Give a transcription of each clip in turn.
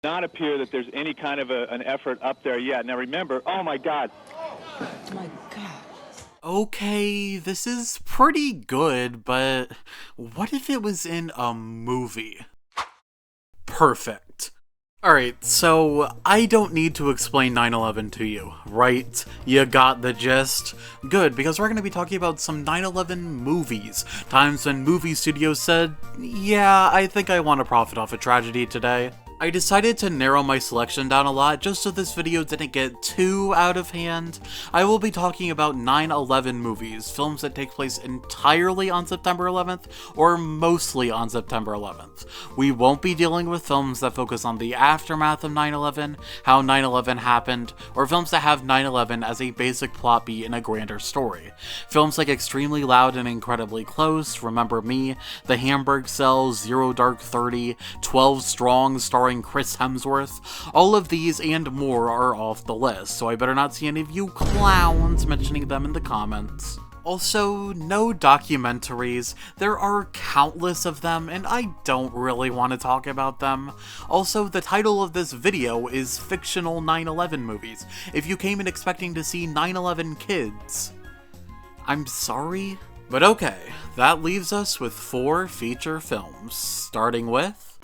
Not appear that there's any kind of an effort up there yet. Now remember, oh my God. Oh my God. Okay, this is pretty good, but what if it was in a movie? Perfect. Alright, so I don't need to explain 9/11 to you, right? You got the gist? Good, because we're going to be talking about some 9/11 movies. Times when movie studios said, yeah, I think I want to profit off a tragedy today. I decided to narrow my selection down a lot just so this video didn't get too out of hand. I will be talking about 9/11 movies, films that take place entirely on September 11th or mostly on September 11th. We won't be dealing with films that focus on the aftermath of 9/11, how 9/11 happened, or films that have 9/11 as a basic plot beat in a grander story. Films like Extremely Loud and Incredibly Close, Remember Me, The Hamburg Cell, Zero Dark 30, 12 Strong starring Chris Hemsworth, all of these and more are off the list, so I better not see any of you clowns mentioning them in the comments. Also, no documentaries. There are countless of them, and I don't really want to talk about them. Also, the title of this video is Fictional 9/11 Movies. If you came in expecting to see 9/11 kids, I'm sorry. But okay, that leaves us with 4 feature films, starting with...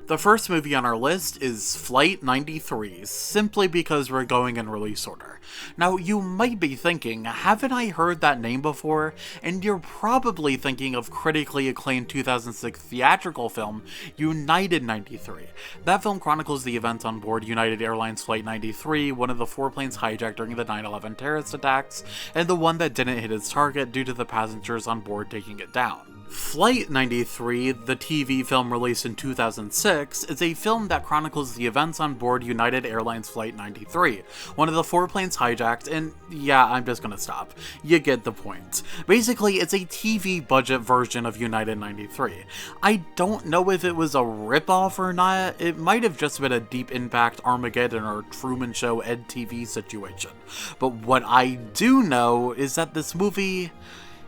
The first movie on our list is Flight 93, simply because we're going in release order. Now, you might be thinking, haven't I heard that name before? And you're probably thinking of critically acclaimed 2006 theatrical film, United 93. That film chronicles the events on board United Airlines Flight 93, one of the 4 planes hijacked during the 9/11 terrorist attacks, and the one that didn't hit its target due to the passengers on board taking it down. Flight 93, the TV film released in 2006, is a film that chronicles the events on board United Airlines Flight 93, one of the 4 planes hijacked, and yeah, I'm just gonna stop. You get the point. Basically, it's a TV budget version of United 93. I don't know if it was a ripoff or not. It might have just been a Deep Impact, Armageddon, or Truman Show EdTV situation. But what I do know is that this movie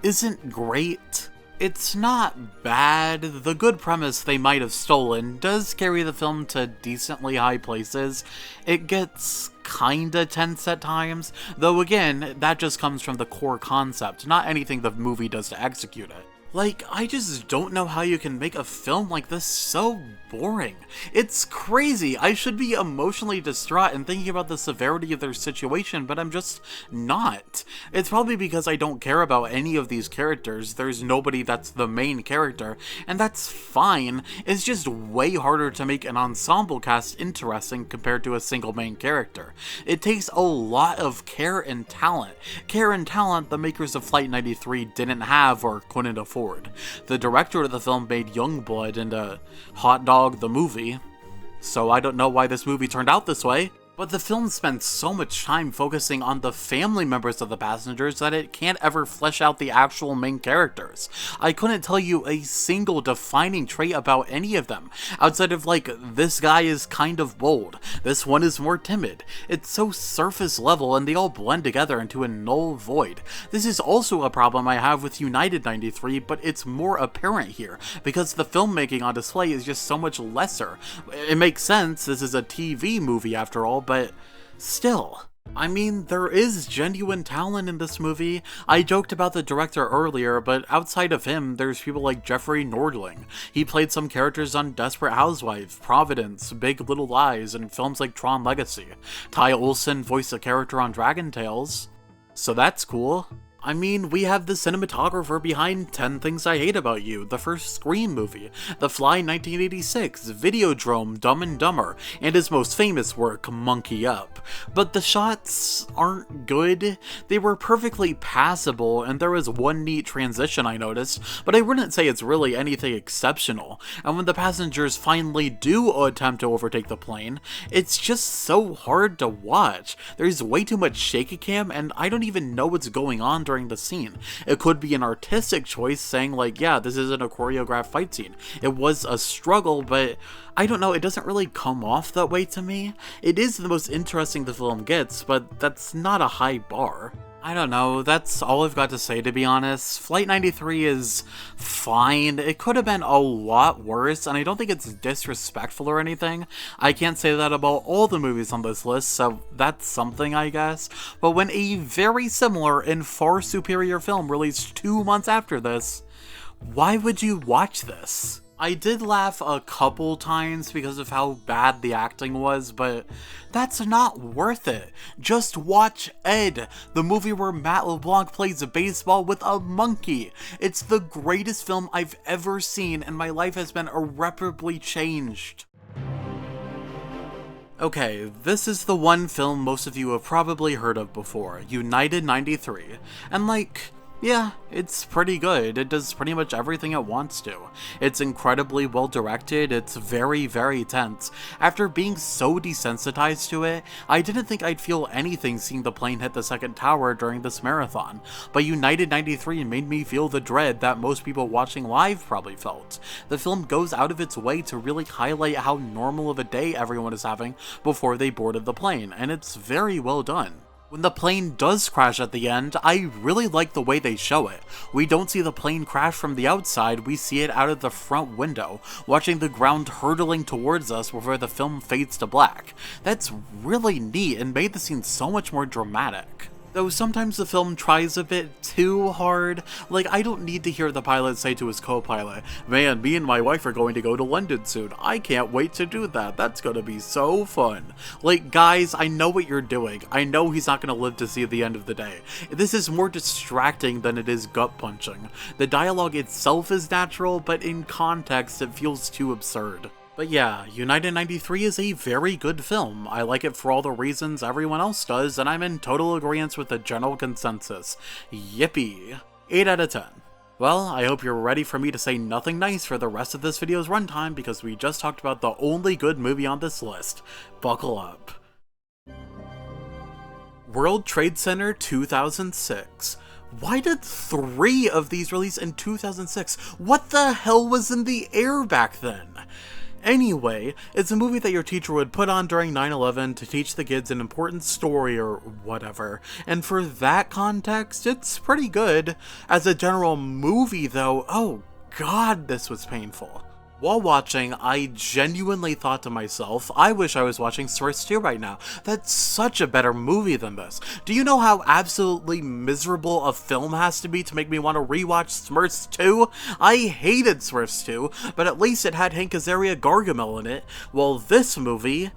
isn't great. It's not bad. The good premise they might have stolen does carry the film to decently high places. It gets kinda tense at times, though again, that just comes from the core concept, not anything the movie does to execute it. Like, I just don't know how you can make a film like this so boring. It's crazy. I should be emotionally distraught and thinking about the severity of their situation, but I'm just not. It's probably because I don't care about any of these characters. There's nobody that's the main character, and that's fine. It's just way harder to make an ensemble cast interesting compared to a single main character. It takes a lot of care and talent. Care and talent the makers of Flight 93 didn't have or couldn't afford. The director of the film made Youngblood and Hot Dog the movie, so I don't know why this movie turned out this way. But the film spends so much time focusing on the family members of the passengers that it can't ever flesh out the actual main characters. I couldn't tell you a single defining trait about any of them, outside of like, this guy is kind of bold, this one is more timid. It's so surface level and they all blend together into a null void. This is also a problem I have with United 93, but it's more apparent here, because the filmmaking on display is just so much lesser. It makes sense, this is a TV movie after all, but still. I mean, there is genuine talent in this movie. I joked about the director earlier, but outside of him, there's people like Jeffrey Nordling. He played some characters on Desperate Housewives, Providence, Big Little Lies, and films like Tron Legacy. Ty Olsson voiced a character on Dragon Tales, so that's cool. I mean, we have the cinematographer behind 10 Things I Hate About You, the first Scream movie, The Fly 1986, Videodrome, Dumb and Dumber, and his most famous work, Monkey Up. But the shots aren't good. They were perfectly passable, and there was one neat transition I noticed, but I wouldn't say it's really anything exceptional. And when the passengers finally do attempt to overtake the plane, it's just so hard to watch. There's way too much shaky cam, and I don't even know what's going on during the scene. It could be an artistic choice saying like, yeah, this isn't a choreographed fight scene. It was a struggle, but I don't know, it doesn't really come off that way to me. It is the most interesting the film gets, but that's not a high bar. I don't know, that's all I've got to say, to be honest. Flight 93 is fine. It could have been a lot worse, and I don't think it's disrespectful or anything. I can't say that about all the movies on this list, so that's something, I guess. But when a very similar and far superior film released 2 months after this, why would you watch this? I did laugh a couple times because of how bad the acting was, but that's not worth it. Just watch Ed, the movie where Matt LeBlanc plays baseball with a monkey. It's the greatest film I've ever seen, and my life has been irreparably changed. Okay, this is the one film most of you have probably heard of before, United 93, and like, yeah, it's pretty good. It does pretty much everything it wants to. It's incredibly well directed, it's very, very tense. After being so desensitized to it, I didn't think I'd feel anything seeing the plane hit the second tower during this marathon, but United 93 made me feel the dread that most people watching live probably felt. The film goes out of its way to really highlight how normal of a day everyone is having before they boarded the plane, and it's very well done. When the plane does crash at the end, I really like the way they show it. We don't see the plane crash from the outside, we see it out of the front window, watching the ground hurtling towards us before the film fades to black. That's really neat and made the scene so much more dramatic. Though sometimes the film tries a bit too hard. Like, I don't need to hear the pilot say to his co-pilot, "Man, me and my wife are going to go to London soon. I can't wait to do that. That's gonna be so fun." Like, guys, I know what you're doing. I know he's not gonna live to see the end of the day. This is more distracting than it is gut-punching. The dialogue itself is natural, but in context, it feels too absurd. But yeah, United 93 is a very good film. I like it for all the reasons everyone else does, and I'm in total agreement with the general consensus. Yippee. 8 out of 10. Well, I hope you're ready for me to say nothing nice for the rest of this video's runtime, because we just talked about the only good movie on this list. Buckle up. World Trade Center 2006. Why did 3 of these release in 2006? What the hell was in the air back then? Anyway, it's a movie that your teacher would put on during 9/11 to teach the kids an important story or whatever, and for that context, it's pretty good. As a general movie though, oh god, this was painful. While watching, I genuinely thought to myself, I wish I was watching Smurfs 2 right now. That's such a better movie than this. Do you know how absolutely miserable a film has to be to make me want to rewatch Smurfs 2? I hated Smurfs 2, but at least it had Hank Azaria Gargamel in it, while this movie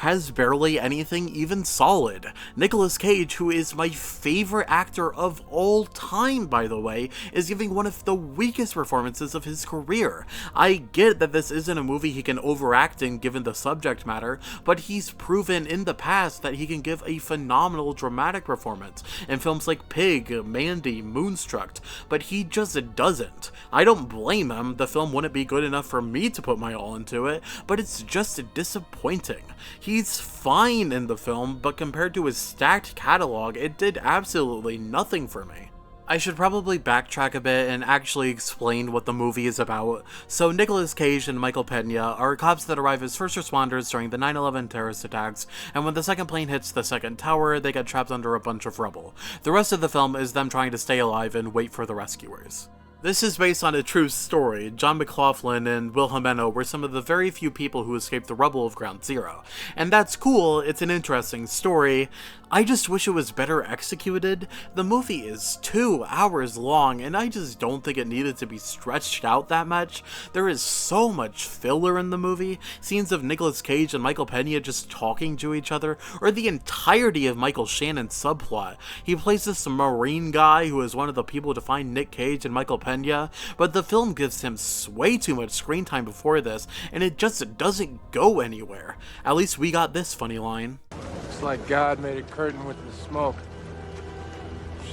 has barely anything even solid. Nicolas Cage, who is my favorite actor of all time, by the way, is giving one of the weakest performances of his career. I get that this isn't a movie he can overact in given the subject matter, but he's proven in the past that he can give a phenomenal dramatic performance in films like Pig, Mandy, Moonstruck, but he just doesn't. I don't blame him, the film wouldn't be good enough for me to put my all into it, but it's just disappointing. He's fine in the film, but compared to his stacked catalog, it did absolutely nothing for me. I should probably backtrack a bit and actually explain what the movie is about. So Nicolas Cage and Michael Pena are cops that arrive as first responders during the 9/11 terrorist attacks, and when the second plane hits the second tower, they get trapped under a bunch of rubble. The rest of the film is them trying to stay alive and wait for the rescuers. This is based on a true story. John McLaughlin and Will Jimeno were some of the very few people who escaped the rubble of Ground Zero. And that's cool, it's an interesting story. I just wish it was better executed. The movie is 2 hours long, and I just don't think it needed to be stretched out that much. There is so much filler in the movie, scenes of Nicolas Cage and Michael Pena just talking to each other, or the entirety of Michael Shannon's subplot. He plays this Marine guy who is one of the people to find Nick Cage and Michael Pena, but the film gives him way too much screen time before this, and it just doesn't go anywhere. At least we got this funny line. It's like God made a curtain with the smoke,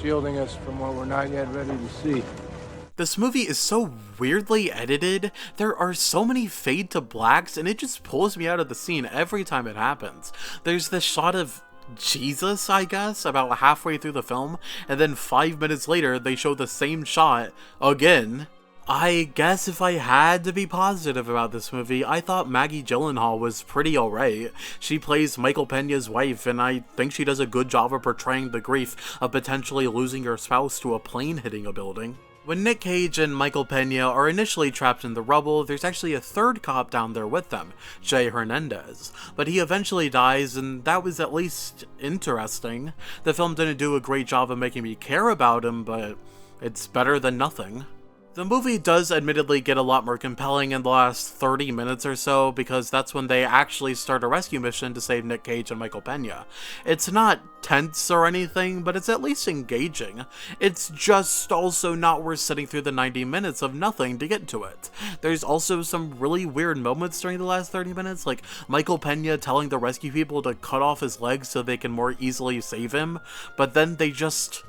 shielding us from what we're not yet ready to see. This movie is so weirdly edited. There are so many fade to blacks, and it just pulls me out of the scene every time it happens. There's this shot of Jesus, I guess, about halfway through the film, and then 5 minutes later they show the same shot again. I guess if I had to be positive about this movie, I thought Maggie Gyllenhaal was pretty alright. She plays Michael Peña's wife, and I think she does a good job of portraying the grief of potentially losing your spouse to a plane hitting a building. When Nick Cage and Michael Peña are initially trapped in the rubble, there's actually a third cop down there with them, Jay Hernandez. But he eventually dies, and that was at least interesting. The film didn't do a great job of making me care about him, but it's better than nothing. The movie does admittedly get a lot more compelling in the last 30 minutes or so, because that's when they actually start a rescue mission to save Nick Cage and Michael Peña. It's not tense or anything, but it's at least engaging. It's just also not worth sitting through the 90 minutes of nothing to get to it. There's also some really weird moments during the last 30 minutes, like Michael Peña telling the rescue people to cut off his legs so they can more easily save him, but then they just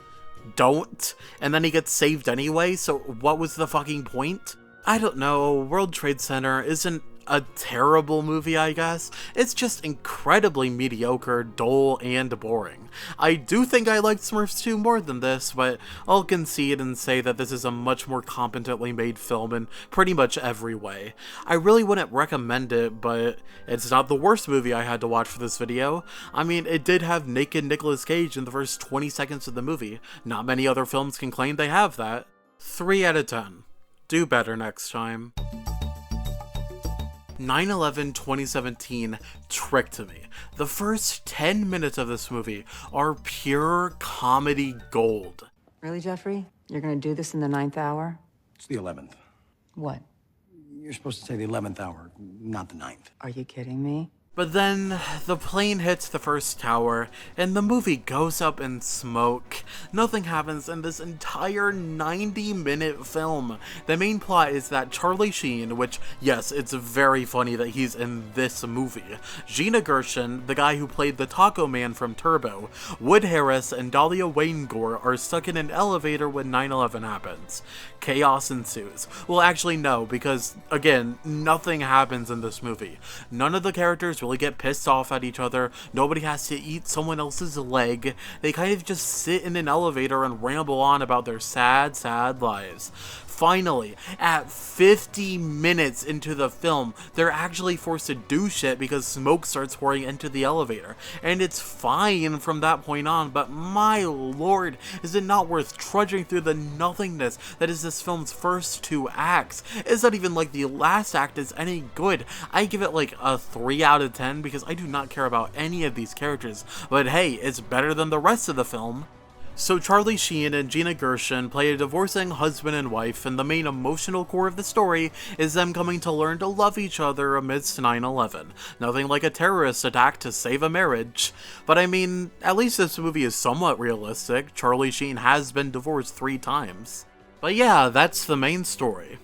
don't, and then he gets saved anyway, so what was the fucking point? I don't know, World Trade Center isn't a terrible movie, I guess. It's just incredibly mediocre, dull, and boring. I do think I liked Smurfs 2 more than this, but I'll concede and say that this is a much more competently made film in pretty much every way. I really wouldn't recommend it, but it's not the worst movie I had to watch for this video. I mean, it did have naked Nicolas Cage in the first 20 seconds of the movie. Not many other films can claim they have that. 3 out of 10. Do better next time. 9/11 2017 tricked me. The first 10 minutes of this movie are pure comedy gold. Really, Jeffrey? You're gonna do this in the 9th hour? It's the 11th. What? You're supposed to say the 11th hour, not the 9th. Are you kidding me? But then, the plane hits the first tower, and the movie goes up in smoke. Nothing happens in this entire 90-minute film. The main plot is that Charlie Sheen, which, yes, it's very funny that he's in this movie, Gina Gershon, the guy who played the Taco Man from Turbo, Wood Harris, and Dahlia Waingore are stuck in an elevator when 9/11 happens. Chaos ensues. Well, actually, no, because, again, nothing happens in this movie. None of the characters really get pissed off at each other. Nobody has to eat someone else's leg. They kind of just sit in an elevator and ramble on about their sad, sad lives. Finally, at 50 minutes into the film, they're actually forced to do shit because smoke starts pouring into the elevator. And it's fine from that point on, but my lord, is it not worth trudging through the nothingness that is this film's first 2 acts? It's not even like the last act is any good. I give it like a 3 out of 10 because I do not care about any of these characters, but hey, it's better than the rest of the film. So Charlie Sheen and Gina Gershon play a divorcing husband and wife, and the main emotional core of the story is them coming to learn to love each other amidst 9/11. Nothing like a terrorist attack to save a marriage. But I mean, at least this movie is somewhat realistic. Charlie Sheen has been divorced 3 times. But yeah, that's the main story.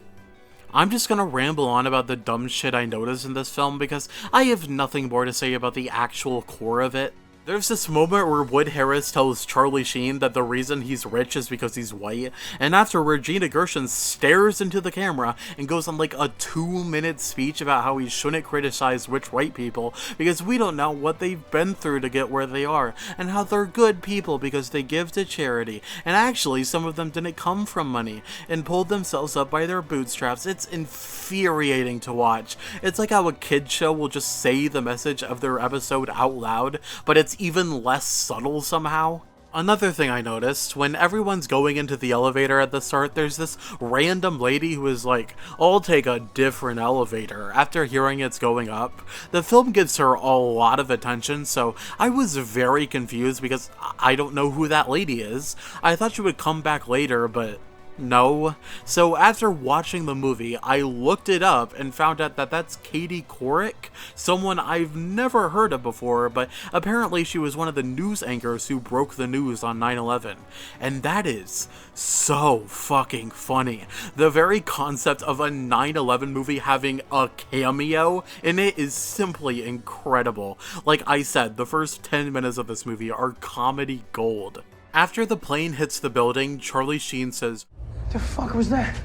I'm just gonna ramble on about the dumb shit I noticed in this film because I have nothing more to say about the actual core of it. There's this moment where Wood Harris tells Charlie Sheen that the reason he's rich is because he's white, and afterward Gina Gershon stares into the camera and goes on like a 2-minute speech about how he shouldn't criticize rich white people because we don't know what they've been through to get where they are, and how they're good people because they give to charity, and actually some of them didn't come from money, and pulled themselves up by their bootstraps. It's infuriating to watch. It's like how a kid show will just say the message of their episode out loud, but it's even less subtle somehow. Another thing I noticed, when everyone's going into the elevator at the start, there's this random lady who is like, I'll take a different elevator, after hearing it's going up. The film gives her a lot of attention, so I was very confused because I don't know who that lady is. I thought she would come back later, but no. So after watching the movie, I looked it up and found out that that's Katie Couric, someone I've never heard of before, but apparently she was one of the news anchors who broke the news on 9/11. And that is so fucking funny. The very concept of a 9/11 movie having a cameo in it is simply incredible. Like I said, the first 10 minutes of this movie are comedy gold. After the plane hits the building, Charlie Sheen says, The fuck was that?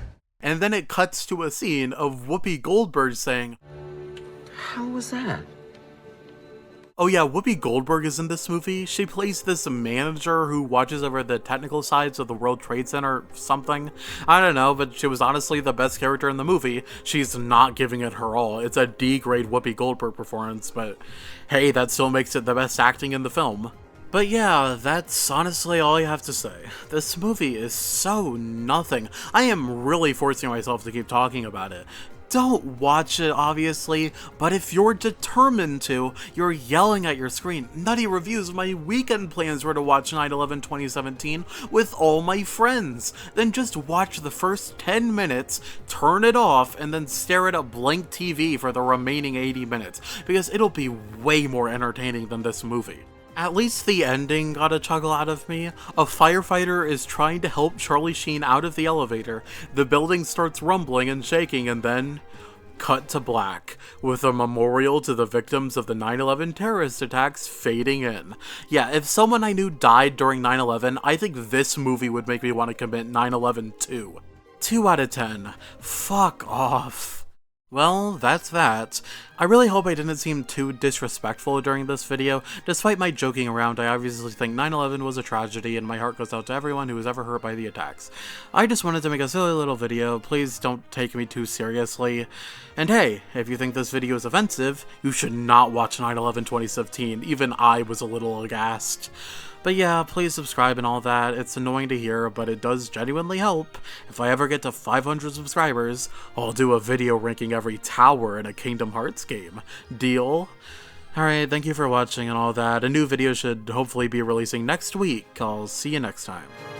and then it cuts to a scene of Whoopi Goldberg saying, How was that? Oh yeah, Whoopi Goldberg is in this movie. She plays this manager who watches over the technical sides of the World Trade Center or something. I don't know, but she was honestly the best character in the movie. She's not giving it her all. It's a D-grade Whoopi Goldberg performance, but hey, that still makes it the best acting in the film. But yeah, that's honestly all I have to say. This movie is so nothing. I am really forcing myself to keep talking about it. Don't watch it, obviously, but if you're determined to, you're yelling at your screen. Nutty Reviews, my weekend plans were to watch 9/11 2017 with all my friends. Then just watch the first 10 minutes, turn it off, and then stare at a blank TV for the remaining 80 minutes, because it'll be way more entertaining than this movie. At least the ending got a chuckle out of me. A firefighter is trying to help Charlie Sheen out of the elevator. The building starts rumbling and shaking, and then cut to black, with a memorial to the victims of the 9/11 terrorist attacks fading in. Yeah, if someone I knew died during 9/11, I think this movie would make me want to commit 9/11 too. 2 out of 10. Fuck off. Well, that's that. I really hope I didn't seem too disrespectful during this video. Despite my joking around, I obviously think 9/11 was a tragedy, and my heart goes out to everyone who was ever hurt by the attacks. I just wanted to make a silly little video. Please don't take me too seriously. And hey, if you think this video is offensive, you should not watch 9/11 2017. Even I was a little aghast. But yeah, please subscribe and all that. It's annoying to hear, but it does genuinely help. If I ever get to 500 subscribers, I'll do a video ranking every tower in a Kingdom Hearts game. Deal? Alright, thank you for watching and all that. A new video should hopefully be releasing next week. I'll see you next time.